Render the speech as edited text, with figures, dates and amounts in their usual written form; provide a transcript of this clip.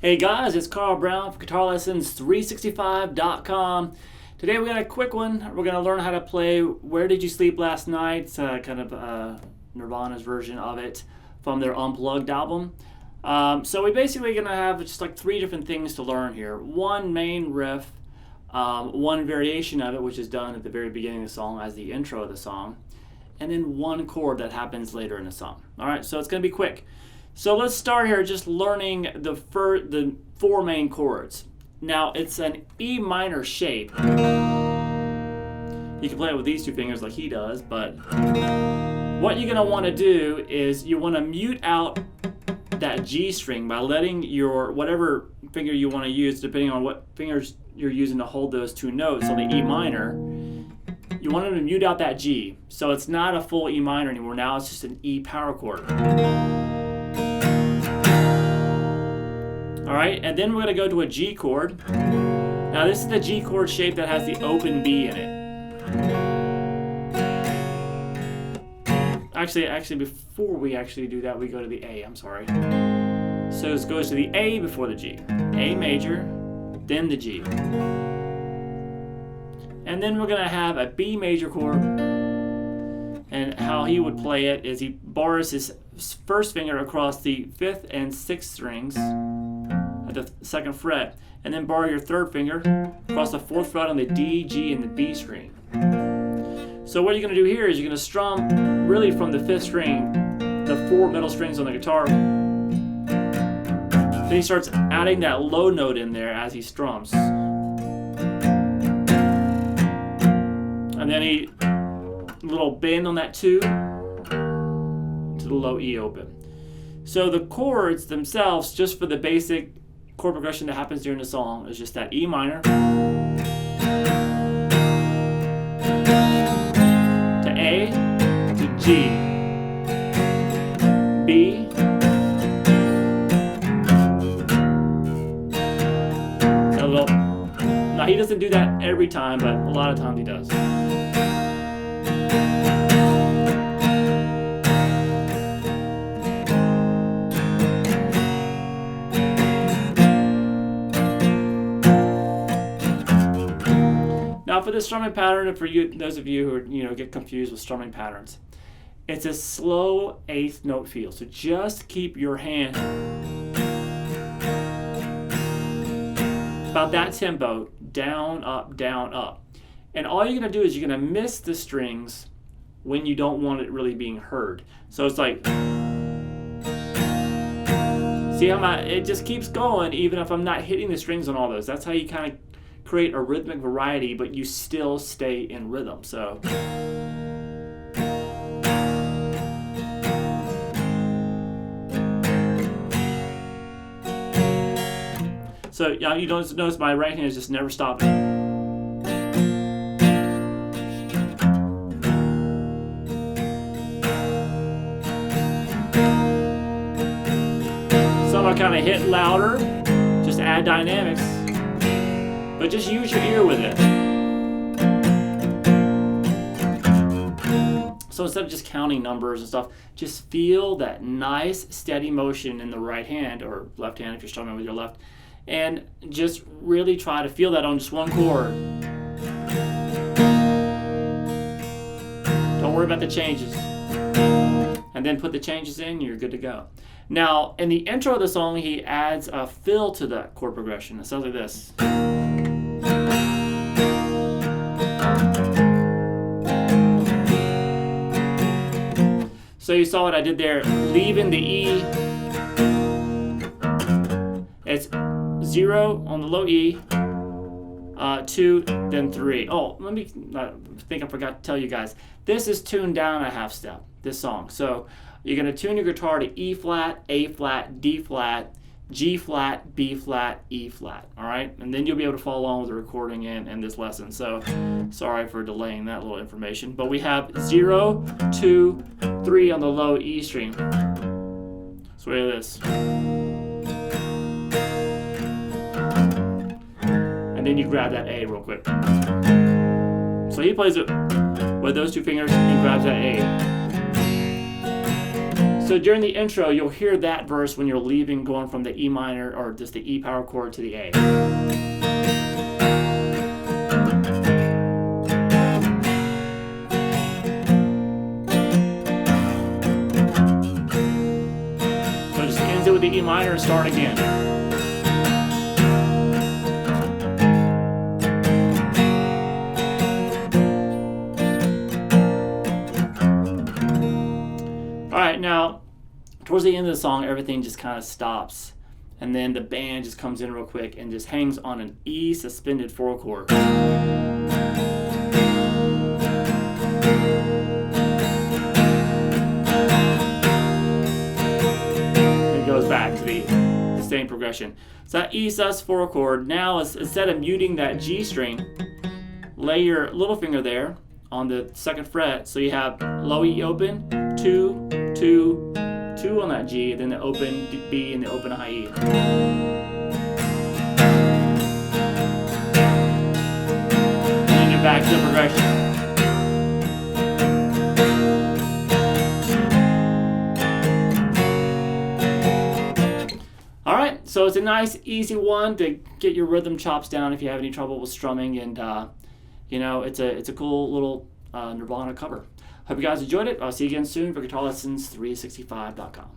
Hey guys, it's Carl Brown from GuitarLessons365.com. Today we got a quick one. We're going to learn how to play Where Did You Sleep Last Night? It's kind of Nirvana's version of it from their Unplugged album. So we basically going to have just like three different things to learn here. One main riff, one variation of it, which is done at the very beginning of the song as the intro of the song, and then one chord that happens later in the song. All right, so it's going to be quick. So let's start here just learning the four main chords. Now it's an E minor shape. You can play it with these two fingers like he does, but what you're going to want to do is you want to mute out that G string by letting your whatever finger you want to use, depending on what fingers you're using to hold those two notes on the E minor, you want to mute out that G. So it's not a full E minor anymore. Now it's just an E power chord. Alright, and then we're going to go to a G chord. Now this is the G chord shape that has the open B in it. Actually, before we actually do that, we go to the A, I'm sorry. So it goes to the A before the G. A major, then the G. And then we're going to have a B major chord. And how he would play it is he bars his first finger across the 5th and 6th strings at the 2nd fret, and then bar your 3rd finger across the 4th fret on the D, G, and the B string. So what you're going to do here is you're going to strum really from the 5th string, the 4 middle strings on the guitar. Then he starts adding that low note in there as he strums. And then he little bend on that 2 to the low E open. So the chords themselves, just for the basic chord progression that happens during the song, is just that E minor to A to G, B, a little. Now he doesn't do that every time, but a lot of times he does. Now for the strumming pattern, and for you, those of you who get confused with strumming patterns, it's a slow 8th note feel. So just keep your hand about that tempo, down, up, down, up. And all you're going to do is you're going to miss the strings when you don't want it really being heard. So it's like, see how it just keeps going even if I'm not hitting the strings on all those. That's how you kind of create a rhythmic variety, but you still stay in rhythm. So you don't notice my right hand is just never stopping. Some are kind of hit louder, just to add dynamics. But just use your ear with it. So instead of just counting numbers and stuff, just feel that nice steady motion in the right hand or left hand if you're strumming with your left, and just really try to feel that on just one chord. Don't worry about the changes. And then put the changes in, you're good to go. Now, in the intro of the song, he adds a fill to that chord progression. It sounds like this. So you saw what I did there, leaving the E. It's 0 on the low E, 2, then 3. Oh, I think I forgot to tell you guys. This is tuned down a half step, this song. So you're going to tune your guitar to E flat, A flat, D flat, G flat, B flat, E flat, all right? And then you'll be able to follow along with the recording and this lesson. So sorry for delaying that little information. But we have 0, 2, 3 on the low E string. So look at this. And then you grab that A real quick. So he plays it with those two fingers and grabs that A. So during the intro, you'll hear that verse when you're leaving, going from the E minor or just the E power chord to the A. So just ends it with the E minor and start again. Alright, now towards the end of the song, everything just kind of stops, and then the band just comes in real quick and just hangs on an E suspended 4 chord. It goes back to the same progression. So that E sus 4 chord, now instead of muting that G string, lay your little finger there on the 2nd fret, so you have low E open, 2, 2, 2 on that G, then the open B and the open high E. And you're back to the progression. Alright, so it's a nice easy one to get your rhythm chops down if you have any trouble with strumming, and you know, it's a cool little Nirvana cover. Hope you guys enjoyed it. I'll see you again soon for GuitarLessons365.com.